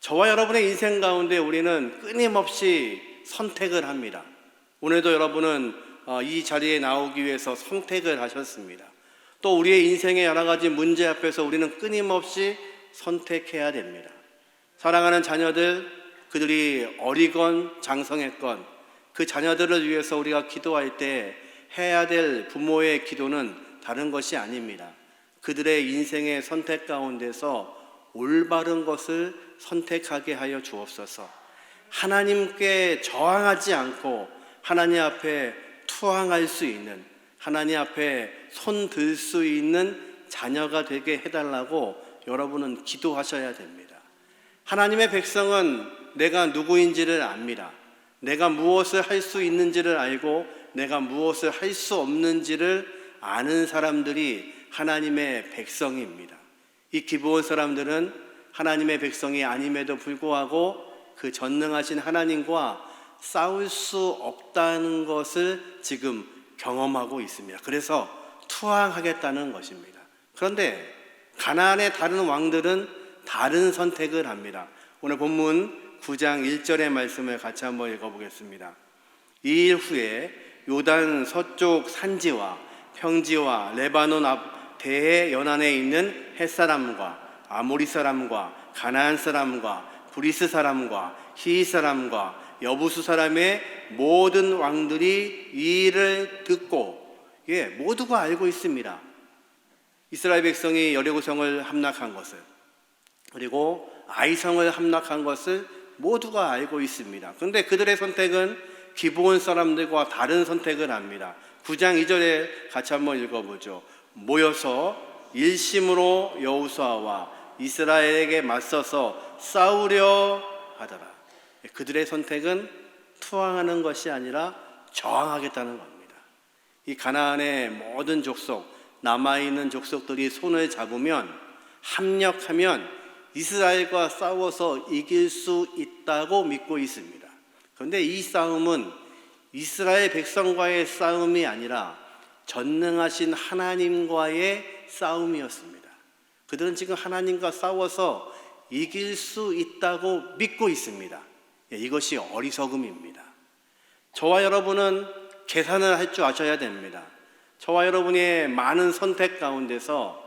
저와 여러분의 인생 가운데 우리는 끊임없이 선택을 합니다. 오늘도 여러분은 이 자리에 나오기 위해서 선택을 하셨습니다. 또 우리의 인생의 여러 가지 문제 앞에서 우리는 끊임없이 선택해야 됩니다. 사랑하는 자녀들, 그들이 어리건 장성했건 그 자녀들을 위해서 우리가 기도할 때 해야 될 부모의 기도는 다른 것이 아닙니다. 그들의 인생의 선택 가운데서 올바른 것을 선택하게 하여 주옵소서. 하나님께 저항하지 않고 하나님 앞에 투항할 수 있는, 하나님 앞에 손 들 수 있는 자녀가 되게 해달라고 여러분은 기도하셔야 됩니다. 하나님의 백성은 내가 누구인지를 압니다. 내가 무엇을 할 수 있는지를 알고 내가 무엇을 할 수 없는지를 아는 사람들이 하나님의 백성입니다. 이 기브온 사람들은 하나님의 백성이 아님에도 불구하고 그 전능하신 하나님과 싸울 수 없다는 것을 지금 경험하고 있습니다. 그래서 투항하겠다는 것입니다. 그런데 가나안의 다른 왕들은 다른 선택을 합니다. 오늘 본문 9장 1절의 말씀을 같이 한번 읽어보겠습니다. 이 일 후에 요단 서쪽 산지와 평지와 레바논 앞 대해 연안에 있는 헷사람과 아모리 사람과 가나안 사람과 브리스 사람과 히위 사람과 여부수 사람의 모든 왕들이 이 일을 듣고 모두가 알고 있습니다. 이스라엘 백성이 여리고성을 함락한 것을, 그리고 아이성을 함락한 것을 모두가 알고 있습니다. 그런데 그들의 선택은 기브온 사람들과 다른 선택을 합니다. 9장 2절에 같이 한번 읽어보죠. 모여서 일심으로 여호수아와 이스라엘에게 맞서서 싸우려 하더라. 그들의 선택은 투항하는 것이 아니라 저항하겠다는 겁니다. 이 가나안의 모든 족속, 남아있는 족속들이 손을 잡으면, 합력하면 이스라엘과 싸워서 이길 수 있다고 믿고 있습니다. 그런데 이 싸움은 이스라엘 백성과의 싸움이 아니라 전능하신 하나님과의 싸움이었습니다. 그들은 지금 하나님과 싸워서 이길 수 있다고 믿고 있습니다. 이것이 어리석음입니다. 저와 여러분은 계산을 할 줄 아셔야 됩니다. 저와 여러분의 많은 선택 가운데서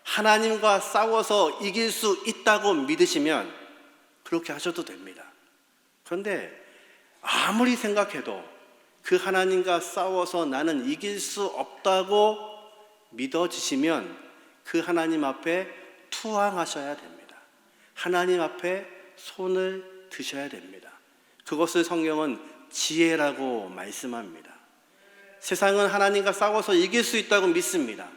하나님과 싸워서 이길 수 있다고 믿으시면 그렇게 하셔도 됩니다. 그런데 아무리 생각해도 그 하나님과 싸워서 나는 이길 수 없다고 믿어지시면 그 하나님 앞에 투항하셔야 됩니다. 하나님 앞에 손을 드셔야 됩니다. 그것을 성경은 지혜라고 말씀합니다. 세상은 하나님과 싸워서 이길 수 있다고 믿습니다.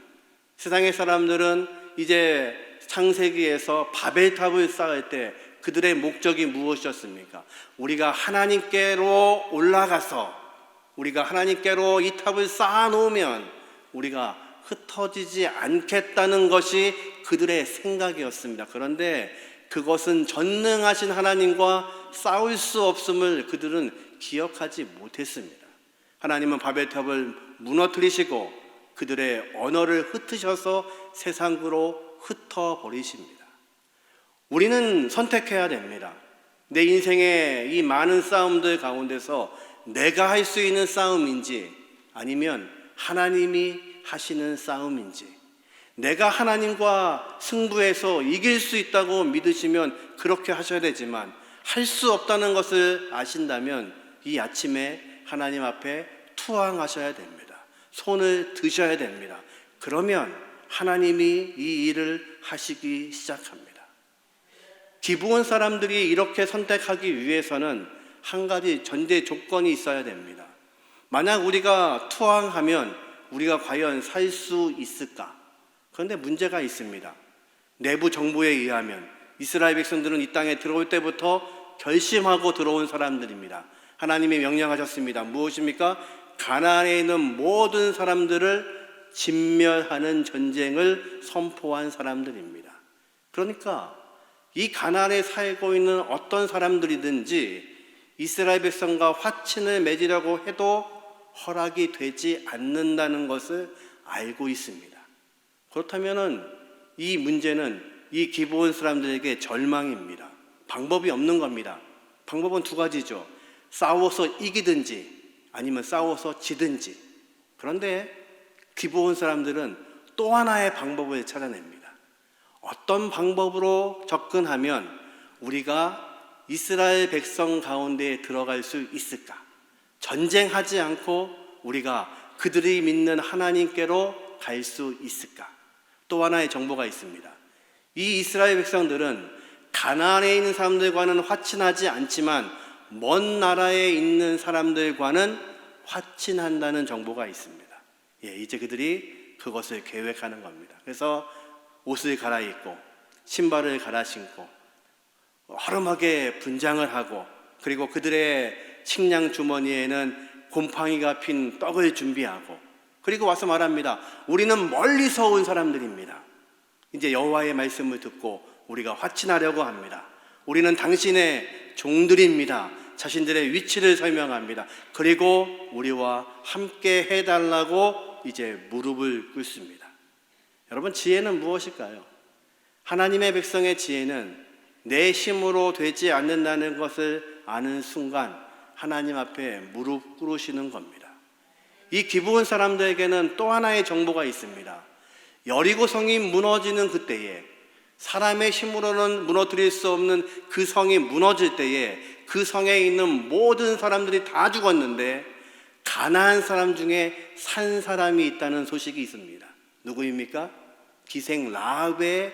세상의 사람들은 이제 창세기에서 바벨탑을 쌓을 때 그들의 목적이 무엇이었습니까? 우리가 하나님께로 올라가서 우리가 하나님께로 이 탑을 쌓아놓으면 우리가 흩어지지 않겠다는 것이 그들의 생각이었습니다. 그런데 그것은 전능하신 하나님과 싸울 수 없음을 그들은 기억하지 못했습니다. 하나님은 바벨탑을 무너뜨리시고 그들의 언어를 흩으셔서 세상으로 흩어버리십니다. 우리는 선택해야 됩니다. 내 인생의 이 많은 싸움들 가운데서 내가 할 수 있는 싸움인지 아니면 하나님이 하시는 싸움인지, 내가 하나님과 승부해서 이길 수 있다고 믿으시면 그렇게 하셔야 되지만 할 수 없다는 것을 아신다면 이 아침에 하나님 앞에 투항하셔야 됩니다. 손을 드셔야 됩니다. 그러면 하나님이 이 일을 하시기 시작합니다. 기브온 사람들이 이렇게 선택하기 위해서는 한 가지 전제 조건이 있어야 됩니다. 만약 우리가 투항하면 우리가 과연 살 수 있을까? 그런데 문제가 있습니다. 내부 정보에 의하면 이스라엘 백성들은 이 땅에 들어올 때부터 결심하고 들어온 사람들입니다. 하나님이 명령하셨습니다. 무엇입니까? 가나안에 있는 모든 사람들을 진멸하는 전쟁을 선포한 사람들입니다. 그러니까 이 가나안에 살고 있는 어떤 사람들이든지 이스라엘 백성과 화친을 맺으려고 해도 허락이 되지 않는다는 것을 알고 있습니다. 그렇다면 이 문제는 이 기브온 사람들에게 절망입니다. 방법이 없는 겁니다. 방법은 두 가지죠. 싸워서 이기든지 아니면 싸워서 지든지. 그런데 기브온 사람들은 또 하나의 방법을 찾아냅니다. 어떤 방법으로 접근하면 우리가 이스라엘 백성 가운데 들어갈 수 있을까? 전쟁하지 않고 우리가 그들이 믿는 하나님께로 갈 수 있을까? 또 하나의 정보가 있습니다. 이 이스라엘 백성들은 가나안에 있는 사람들과는 화친하지 않지만 먼 나라에 있는 사람들과는 화친한다는 정보가 있습니다. 이제 그들이 그것을 계획하는 겁니다. 그래서 옷을 갈아입고 신발을 갈아 신고 허름하게 분장을 하고, 그리고 그들의 식량 주머니에는 곰팡이가 핀 떡을 준비하고, 그리고 와서 말합니다. 우리는 멀리서 온 사람들입니다. 이제 여호와의 말씀을 듣고 우리가 화친하려고 합니다. 우리는 당신의 종들입니다. 자신들의 위치를 설명합니다. 그리고 우리와 함께 해달라고 이제 무릎을 꿇습니다. 여러분, 지혜는 무엇일까요? 하나님의 백성의 지혜는 내 힘으로 되지 않는다는 것을 아는 순간 하나님 앞에 무릎 꿇으시는 겁니다. 이 기브온 사람들에게는 또 하나의 정보가 있습니다. 여리고 성이 무너지는 그때에, 사람의 힘으로는 무너뜨릴 수 없는 그 성이 무너질 때에 그 성에 있는 모든 사람들이 다 죽었는데 가나안 사람 중에 산 사람이 있다는 소식이 있습니다. 누구입니까? 기생 라합의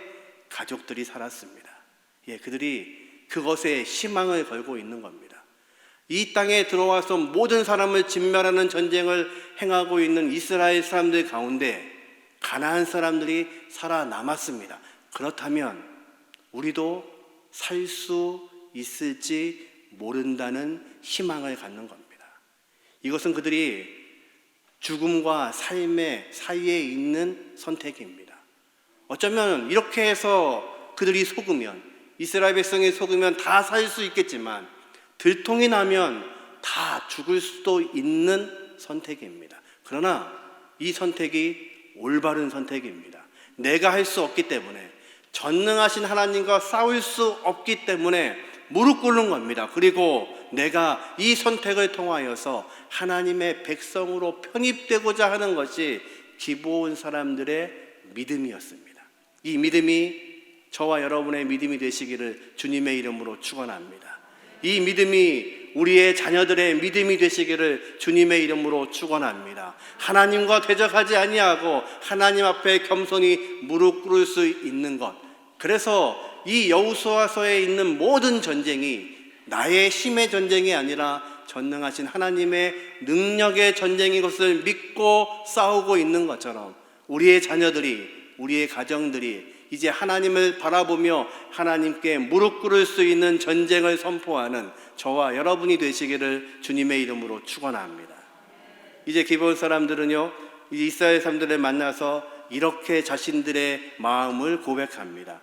가족들이 살았습니다. 그들이 그것에 희망을 걸고 있는 겁니다. 이 땅에 들어와서 모든 사람을 진멸하는 전쟁을 행하고 있는 이스라엘 사람들 가운데 가나안 사람들이 살아남았습니다. 그렇다면 우리도 살 수 있을지 모른다는 희망을 갖는 겁니다. 이것은 그들이 죽음과 삶의 사이에 있는 선택입니다. 어쩌면 이렇게 해서 그들이 속으면, 이스라엘 백성이 속으면 다 살 수 있겠지만 들통이 나면 다 죽을 수도 있는 선택입니다. 그러나 이 선택이 올바른 선택입니다. 내가 할 수 없기 때문에, 전능하신 하나님과 싸울 수 없기 때문에 무릎 꿇는 겁니다. 그리고 내가 이 선택을 통하여서 하나님의 백성으로 편입되고자 하는 것이 기브온 사람들의 믿음이었습니다. 이 믿음이 저와 여러분의 믿음이 되시기를 주님의 이름으로 축원합니다. 이 믿음이 우리의 자녀들의 믿음이 되시기를 주님의 이름으로 축원합니다. 하나님과 대적하지 아니하고 하나님 앞에 겸손히 무릎 꿇을 수 있는 것. 그래서 이 여호수아서에 있는 모든 전쟁이 나의 힘의 전쟁이 아니라 전능하신 하나님의 능력의 전쟁인 것을 믿고 싸우고 있는 것처럼 우리의 자녀들이, 우리의 가정들이 이제 하나님을 바라보며 하나님께 무릎 꿇을 수 있는 전쟁을 선포하는 저와 여러분이 되시기를 주님의 이름으로 축원합니다. 이제 기브온 사람들은요, 이스라엘 사람들을 만나서 이렇게 자신들의 마음을 고백합니다.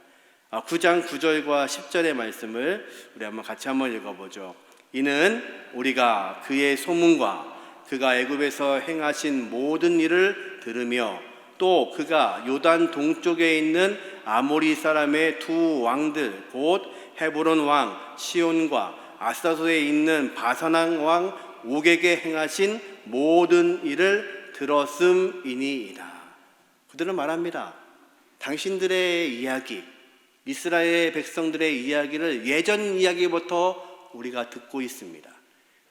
9장 9절과 10절의 말씀을 우리 같이 한번 읽어보죠. 이는 우리가 그의 소문과 그가 애굽에서 행하신 모든 일을 들으며 또 그가 요단 동쪽에 있는 아모리 사람의 두 왕들 곧 헤브론 왕 시온과 아스타소에 있는 바사난 왕 옥에게 행하신 모든 일을 들었음이니이다. 그들은 말합니다. 당신들의 이야기, 이스라엘 백성들의 이야기를 예전 이야기부터 우리가 듣고 있습니다.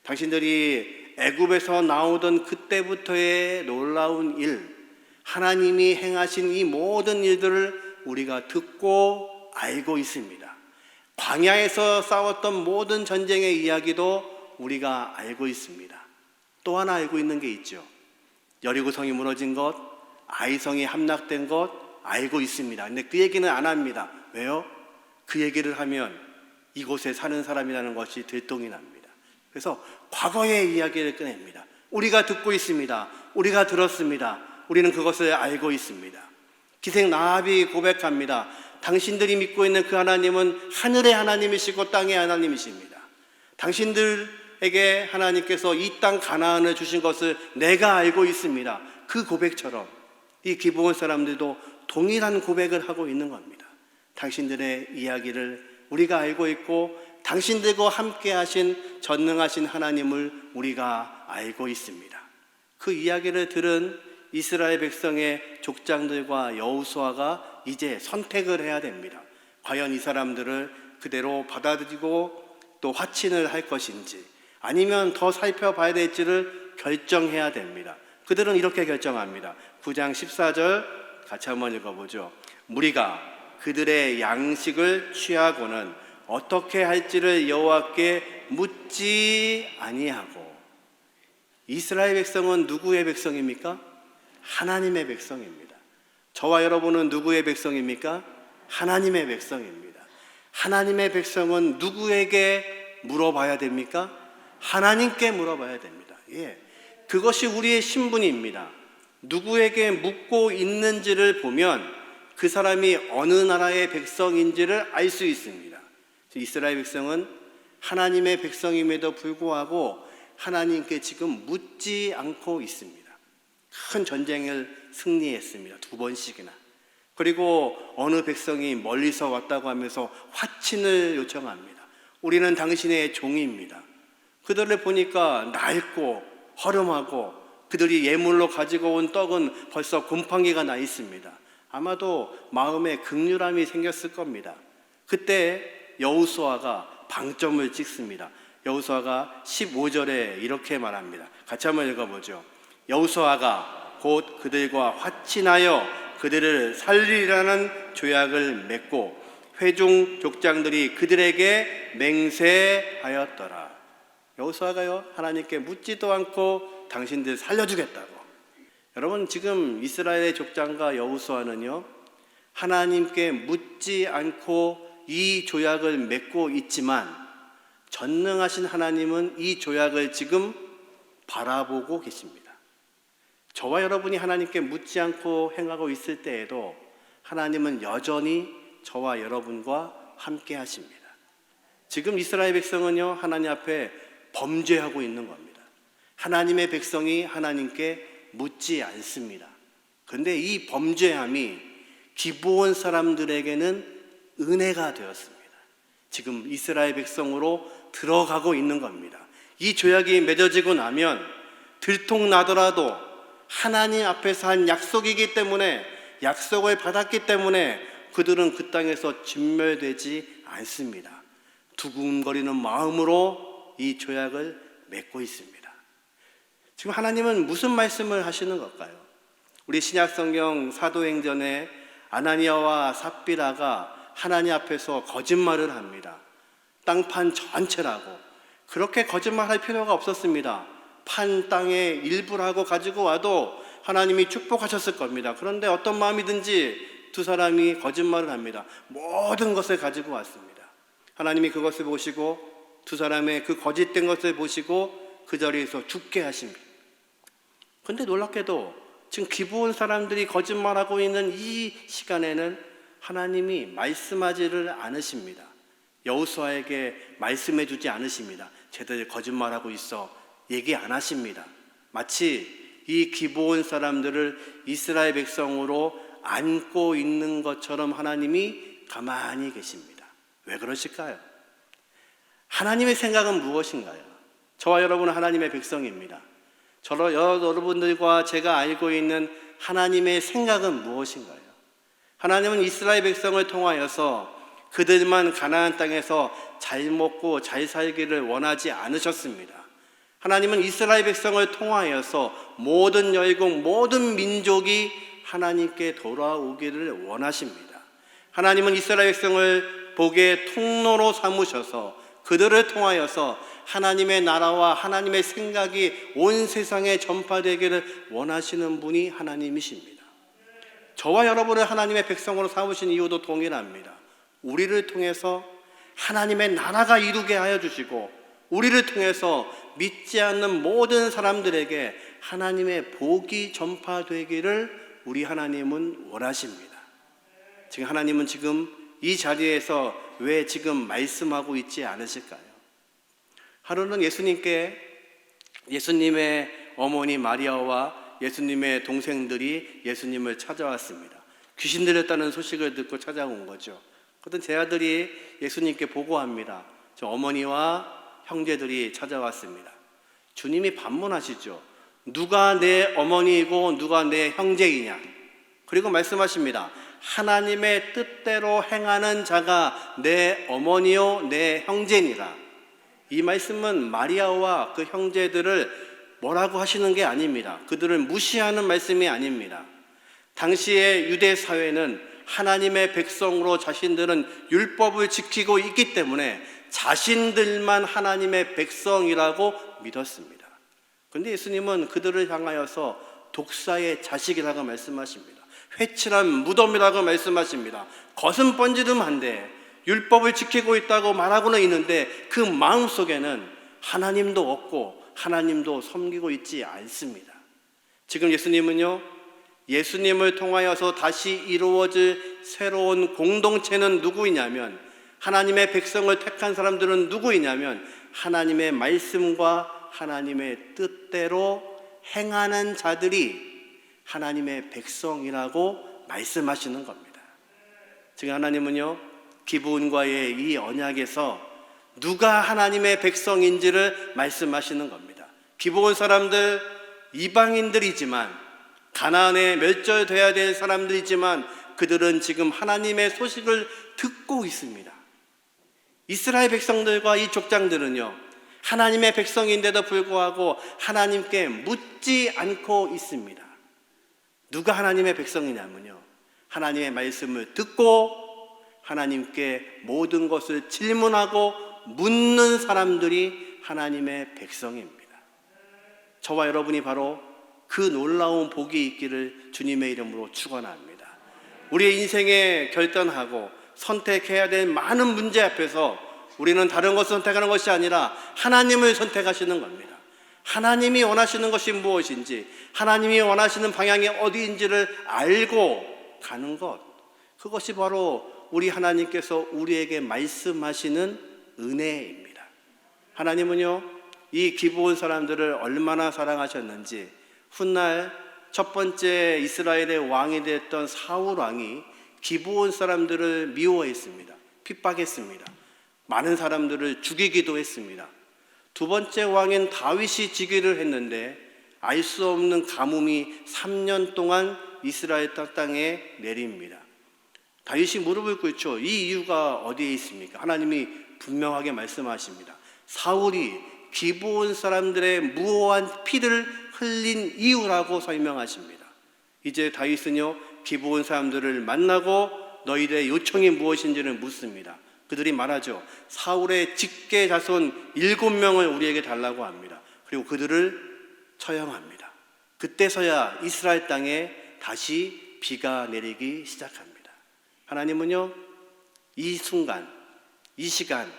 당신들이 애굽에서 나오던 그때부터의 놀라운 일, 하나님이 행하신 이 모든 일들을 우리가 듣고 알고 있습니다. 광야에서 싸웠던 모든 전쟁의 이야기도 우리가 알고 있습니다. 또 하나 알고 있는 게 있죠. 여리고성이 무너진 것, 아이성이 함락된 것 알고 있습니다. 근데 그 얘기는 안 합니다. 왜요? 그 얘기를 하면 이곳에 사는 사람이라는 것이 들통이 납니다. 그래서 과거의 이야기를 꺼냅니다. 우리가 듣고 있습니다. 우리가 들었습니다. 우리는 그것을 알고 있습니다. 기생 라합이 고백합니다. 당신들이 믿고 있는 그 하나님은 하늘의 하나님이시고 땅의 하나님이십니다. 당신들에게 하나님께서 이 땅 가나안을 주신 것을 내가 알고 있습니다. 그 고백처럼 이 기브온 사람들도 동일한 고백을 하고 있는 겁니다. 당신들의 이야기를 우리가 알고 있고 당신들과 함께 하신 전능하신 하나님을 우리가 알고 있습니다. 그 이야기를 들은 이스라엘 백성의 족장들과 여호수아가 이제 선택을 해야 됩니다. 과연 이 사람들을 그대로 받아들이고 또 화친을 할 것인지 아니면 더 살펴봐야 될지를 결정해야 됩니다. 그들은 이렇게 결정합니다. 9장 14절 같이 한번 읽어보죠. 무리가 그들의 양식을 취하고는 어떻게 할지를 여호와께 묻지 아니하고. 이스라엘 백성은 누구의 백성입니까? 하나님의 백성입니다. 저와 여러분은 누구의 백성입니까? 하나님의 백성입니다. 하나님의 백성은 누구에게 물어봐야 됩니까? 하나님께 물어봐야 됩니다. 그것이 우리의 신분입니다. 누구에게 묻고 있는지를 보면 그 사람이 어느 나라의 백성인지를 알 수 있습니다. 이스라엘 백성은 하나님의 백성임에도 불구하고 하나님께 지금 묻지 않고 있습니다. 큰 전쟁을 승리했습니다. 2번씩이나. 그리고 어느 백성이 멀리서 왔다고 하면서 화친을 요청합니다. 우리는 당신의 종입니다. 그들을 보니까 낡고 허름하고 그들이 예물로 가지고 온 떡은 벌써 곰팡이가 나 있습니다. 아마도 마음에 극률함이 생겼을 겁니다. 그때 여호수아가 방점을 찍습니다. 여호수아가 15절에 이렇게 말합니다. 같이 한번 읽어보죠. 여호수아가 곧 그들과 화친하여 그들을 살리라는 조약을 맺고 회중 족장들이 그들에게 맹세하였더라. 여호수아가요, 하나님께 묻지도 않고 당신들 살려주겠다고. 여러분, 지금 이스라엘의 족장과 여호수아는요, 하나님께 묻지 않고 이 조약을 맺고 있지만 전능하신 하나님은 이 조약을 지금 바라보고 계십니다. 저와 여러분이 하나님께 묻지 않고 행하고 있을 때에도 하나님은 여전히 저와 여러분과 함께 하십니다. 지금 이스라엘 백성은요, 하나님 앞에 범죄하고 있는 겁니다. 하나님의 백성이 하나님께 묻지 않습니다. 그런데 이 범죄함이 기브온 사람들에게는 은혜가 되었습니다. 지금 이스라엘 백성으로 들어가고 있는 겁니다. 이 조약이 맺어지고 나면 들통나더라도 하나님 앞에서 한 약속이기 때문에, 약속을 받았기 때문에 그들은 그 땅에서 진멸되지 않습니다. 두근거리는 마음으로 이 조약을 맺고 있습니다. 지금 하나님은 무슨 말씀을 하시는 걸까요? 우리 신약성경 사도행전에 아나니아와 삽비라가 하나님 앞에서 거짓말을 합니다. 땅판 전체라고. 그렇게 거짓말할 필요가 없었습니다. 판 땅의 일부라고 가지고 와도 하나님이 축복하셨을 겁니다. 그런데 어떤 마음이든지 두 사람이 거짓말을 합니다. 모든 것을 가지고 왔습니다. 하나님이 그것을 보시고 두 사람의 그 거짓된 것을 보시고 그 자리에서 죽게 하십니다. 그런데 놀랍게도 지금 기브온 사람들이 거짓말하고 있는 이 시간에는 하나님이 말씀하지를 않으십니다. 여호수아에게 말씀해 주지 않으십니다. 쟤들 거짓말하고 있어 얘기 안 하십니다. 마치 이 기브온 사람들을 이스라엘 백성으로 안고 있는 것처럼 하나님이 가만히 계십니다. 왜 그러실까요? 하나님의 생각은 무엇인가요? 저와 여러분은 하나님의 백성입니다. 여러분들과 제가 알고 있는 하나님의 생각은 무엇인가요? 하나님은 이스라엘 백성을 통하여서 그들만 가나안 땅에서 잘 먹고 잘 살기를 원하지 않으셨습니다. 하나님은 이스라엘 백성을 통하여서 모든 열국, 모든 민족이 하나님께 돌아오기를 원하십니다. 하나님은 이스라엘 백성을 복의 통로로 삼으셔서 그들을 통하여서 하나님의 나라와 하나님의 생각이 온 세상에 전파되기를 원하시는 분이 하나님이십니다. 저와 여러분을 하나님의 백성으로 삼으신 이유도 동일합니다. 우리를 통해서 하나님의 나라가 이루게 하여 주시고 우리를 통해서 믿지 않는 모든 사람들에게 하나님의 복이 전파되기를 우리 하나님은 원하십니다. 지금 하나님은 지금 이 자리에서 왜 지금 말씀하고 있지 않으실까요? 하루는 예수님의 어머니 마리아와 예수님의 동생들이 예수님을 찾아왔습니다. 귀신 들렸다는 소식을 듣고 찾아온 거죠. 어떤 제 아들이 예수님께 보고합니다. 저 어머니와 형제들이 찾아왔습니다. 주님이 반문하시죠. 누가 내 어머니이고 누가 내 형제이냐. 그리고 말씀하십니다. 하나님의 뜻대로 행하는 자가 내 어머니요 내 형제니라. 이 말씀은 마리아와 그 형제들을 뭐라고 하시는 게 아닙니다. 그들을 무시하는 말씀이 아닙니다. 당시의 유대 사회는 하나님의 백성으로 자신들은 율법을 지키고 있기 때문에 자신들만 하나님의 백성이라고 믿었습니다. 그런데 예수님은 그들을 향하여서 독사의 자식이라고 말씀하십니다. 회칠한 무덤이라고 말씀하십니다. 겉은 번지름한데 율법을 지키고 있다고 말하고는 있는데 그 마음속에는 하나님도 없고 하나님도 섬기고 있지 않습니다. 지금 예수님은요, 예수님을 통하여서 다시 이루어질 새로운 공동체는 누구이냐면, 하나님의 백성을 택한 사람들은 누구이냐면 하나님의 말씀과 하나님의 뜻대로 행하는 자들이 하나님의 백성이라고 말씀하시는 겁니다. 지금 하나님은요, 기브온과의 이 언약에서 누가 하나님의 백성인지를 말씀하시는 겁니다. 기브온 사람들 이방인들이지만, 가나안에 멸절돼야 될 사람들이지만 그들은 지금 하나님의 소식을 듣고 있습니다. 이스라엘 백성들과 이 족장들은요, 하나님의 백성인데도 불구하고 하나님께 묻지 않고 있습니다. 누가 하나님의 백성이냐면요, 하나님의 말씀을 듣고 하나님께 모든 것을 질문하고 묻는 사람들이 하나님의 백성입니다. 저와 여러분이 바로 그 놀라운 복이 있기를 주님의 이름으로 축원합니다. 우리의 인생에 결단하고 선택해야 될 많은 문제 앞에서 우리는 다른 것을 선택하는 것이 아니라 하나님을 선택하시는 겁니다. 하나님이 원하시는 것이 무엇인지, 하나님이 원하시는 방향이 어디인지를 알고 가는 것, 그것이 바로 우리 하나님께서 우리에게 말씀하시는 은혜입니다. 하나님은요, 이 기브온 사람들을 얼마나 사랑하셨는지, 훗날 첫 번째 이스라엘의 왕이 됐던 사울 왕이 기브온 사람들을 미워했습니다. 핍박했습니다. 많은 사람들을 죽이기도 했습니다. 두 번째 왕인 다윗이 즉위를 했는데 알 수 없는 가뭄이 3년 동안 이스라엘 땅에 내립니다. 다윗이 무릎을 꿇죠. 이 이유가 어디에 있습니까? 하나님이 분명하게 말씀하십니다. 사울이 기브온 사람들의 무고한 피를 흘린 이유라고 설명하십니다. 이제 다윗은요, 기브온 사람들을 만나고 너희들의 요청이 무엇인지를 묻습니다. 그들이 말하죠. 사울의 직계 자손 7명을 우리에게 달라고 합니다. 그리고 그들을 처형합니다. 그때서야 이스라엘 땅에 다시 비가 내리기 시작합니다. 하나님은요, 이 순간, 이 시간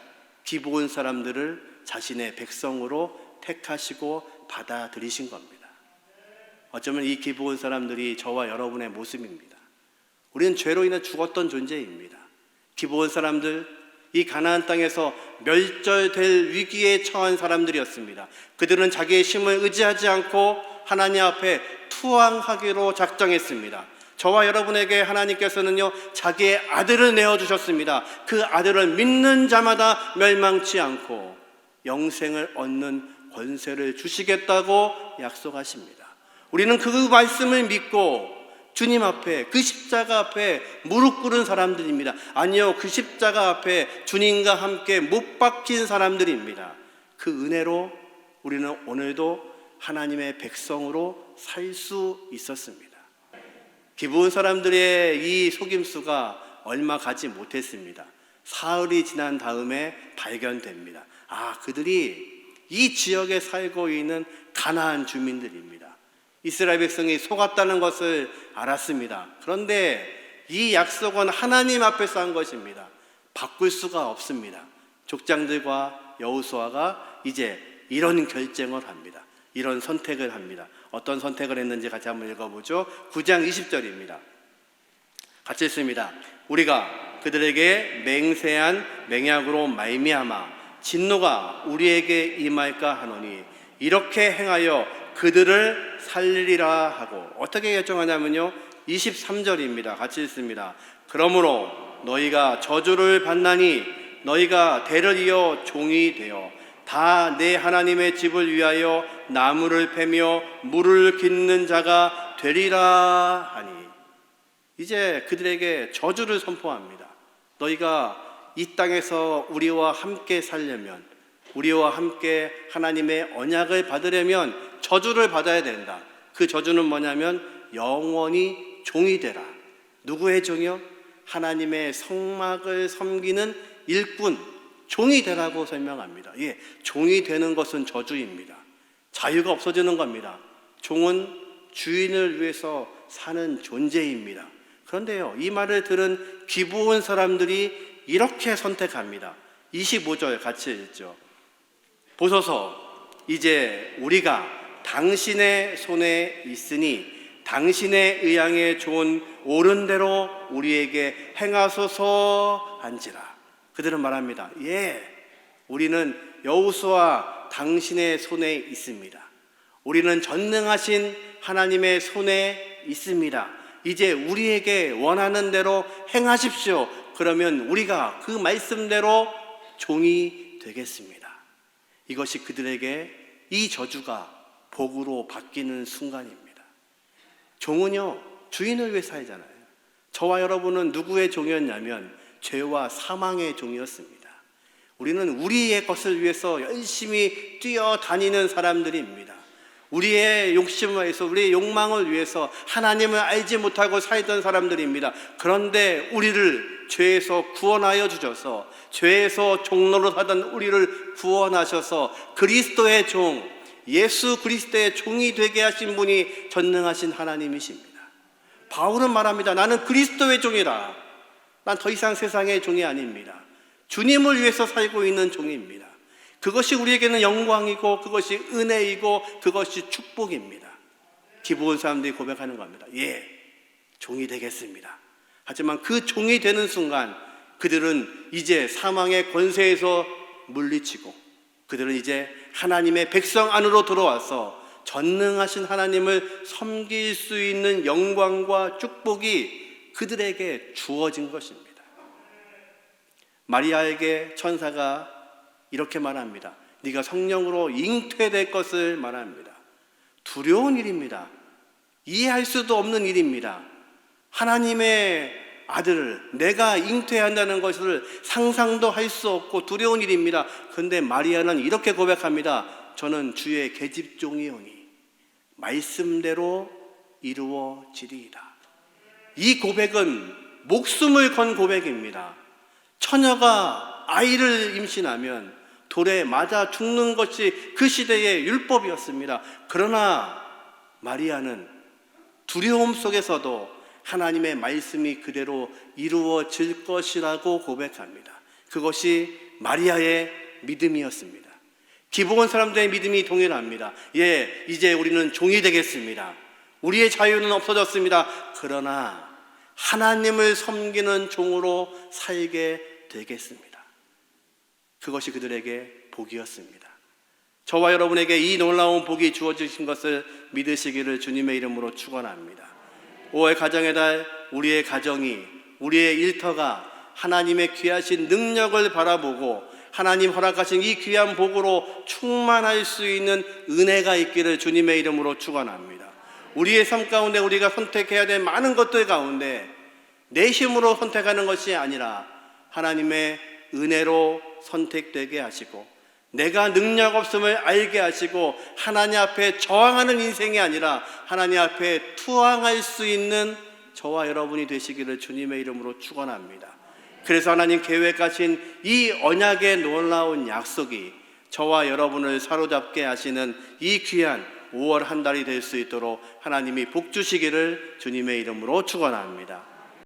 기브온 사람들을 자신의 백성으로 택하시고 받아들이신 겁니다. 어쩌면 이 기브온 사람들이 저와 여러분의 모습입니다. 우리는 죄로 인해 죽었던 존재입니다. 기브온 사람들, 이 가나안 땅에서 멸절될 위기에 처한 사람들이었습니다. 그들은 자기의 힘을 의지하지 않고 하나님 앞에 투항하기로 작정했습니다. 저와 여러분에게 하나님께서는요, 자기의 아들을 내어주셨습니다. 그 아들을 믿는 자마다 멸망치 않고 영생을 얻는 권세를 주시겠다고 약속하십니다. 우리는 그 말씀을 믿고 주님 앞에, 그 십자가 앞에 무릎 꿇은 사람들입니다. 아니요, 그 십자가 앞에 주님과 함께 못 박힌 사람들입니다. 그 은혜로 우리는 오늘도 하나님의 백성으로 살 수 있었습니다. 기브온 사람들의 이 속임수가 얼마 가지 못했습니다. 사흘이 지난 다음에 발견됩니다. 그들이 이 지역에 살고 있는 가나안 주민들입니다. 이스라엘 백성이 속았다는 것을 알았습니다. 그런데 이 약속은 하나님 앞에서 한 것입니다. 바꿀 수가 없습니다. 족장들과 여호수아가 이제 이런 결정을 합니다. 이런 선택을 합니다. 어떤 선택을 했는지 같이 한번 읽어보죠. 9장 20절입니다. 같이 읽습니다. 우리가 그들에게 맹세한 맹약으로 말미암아 진노가 우리에게 임할까 하노니 이렇게 행하여 그들을 살리리라 하고, 어떻게 결정하냐면요, 23절입니다. 같이 읽습니다. 그러므로 너희가 저주를 받나니 너희가 대를 이어 종이 되어 다 내 하나님의 집을 위하여 나무를 패며 물을 깃는 자가 되리라 하니. 이제 그들에게 저주를 선포합니다. 너희가 이 땅에서 우리와 함께 살려면, 우리와 함께 하나님의 언약을 받으려면 저주를 받아야 된다. 그 저주는 뭐냐면 영원히 종이 되라. 누구의 종이요? 하나님의 성막을 섬기는 일꾼, 종이 되라고 설명합니다. 예, 종이 되는 것은 저주입니다. 자유가 없어지는 겁니다. 종은 주인을 위해서 사는 존재입니다. 그런데요, 이 말을 들은 기브온 사람들이 이렇게 선택합니다. 25절 같이 읽죠. 보소서, 이제 우리가 당신의 손에 있으니 당신의 의향에 좋은 옳은 대로 우리에게 행하소서 한지라. 그들은 말합니다. 예, 우리는 여호수아 당신의 손에 있습니다. 우리는 전능하신 하나님의 손에 있습니다. 이제 우리에게 원하는 대로 행하십시오. 그러면 우리가 그 말씀대로 종이 되겠습니다. 이것이 그들에게 이 저주가 복으로 바뀌는 순간입니다. 종은요, 주인을 위해 살잖아요. 저와 여러분은 누구의 종이었냐면 죄와 사망의 종이었습니다. 우리는 우리의 것을 위해서 열심히 뛰어다니는 사람들입니다. 우리의 욕심을 위해서, 우리의 욕망을 위해서 하나님을 알지 못하고 살던 사람들입니다. 그런데 우리를 죄에서 구원하여 주셔서, 죄에서 종로로 하던 우리를 구원하셔서 그리스도의 종, 예수 그리스도의 종이 되게 하신 분이 전능하신 하나님이십니다. 바울은 말합니다. 나는 그리스도의 종이라. 난 더 이상 세상의 종이 아닙니다. 주님을 위해서 살고 있는 종입니다. 그것이 우리에게는 영광이고 그것이 은혜이고 그것이 축복입니다. 기브온 사람들이 고백하는 겁니다. 예, 종이 되겠습니다. 하지만 그 종이 되는 순간 그들은 이제 사망의 권세에서 물리치고 그들은 이제 하나님의 백성 안으로 들어와서 전능하신 하나님을 섬길 수 있는 영광과 축복이 그들에게 주어진 것입니다. 마리아에게 천사가 이렇게 말합니다. 네가 성령으로 잉태될 것을 말합니다. 두려운 일입니다. 이해할 수도 없는 일입니다. 하나님의 아들을 내가 잉태한다는 것을 상상도 할 수 없고 두려운 일입니다. 그런데 마리아는 이렇게 고백합니다. 저는 주의 계집종이오니 말씀대로 이루어지리이다. 이 고백은 목숨을 건 고백입니다. 처녀가 아이를 임신하면 돌에 맞아 죽는 것이 그 시대의 율법이었습니다. 그러나 마리아는 두려움 속에서도 하나님의 말씀이 그대로 이루어질 것이라고 고백합니다. 그것이 마리아의 믿음이었습니다. 기브온 사람들의 믿음이 동일합니다. 예, 이제 우리는 종이 되겠습니다. 우리의 자유는 없어졌습니다. 그러나 하나님을 섬기는 종으로 살게 되겠습니다. 그것이 그들에게 복이었습니다. 저와 여러분에게 이 놀라운 복이 주어지신 것을 믿으시기를 주님의 이름으로 축원합니다. 5월 가정의 달, 우리의 가정이, 우리의 일터가 하나님의 귀하신 능력을 바라보고 하나님 허락하신 이 귀한 복으로 충만할 수 있는 은혜가 있기를 주님의 이름으로 축원합니다. 우리의 삶 가운데 우리가 선택해야 될 많은 것들 가운데 내 힘으로 선택하는 것이 아니라 하나님의 은혜로 선택되게 하시고 내가 능력 없음을 알게 하시고 하나님 앞에 저항하는 인생이 아니라 하나님 앞에 투항할 수 있는 저와 여러분이 되시기를 주님의 이름으로 축원합니다. 그래서 하나님 계획하신 이 언약의 놀라운 약속이 저와 여러분을 사로잡게 하시는 이 귀한 5월 한 달이 될 수 있도록 하나님이 복 주시기를 주님의 이름으로 축원합니다.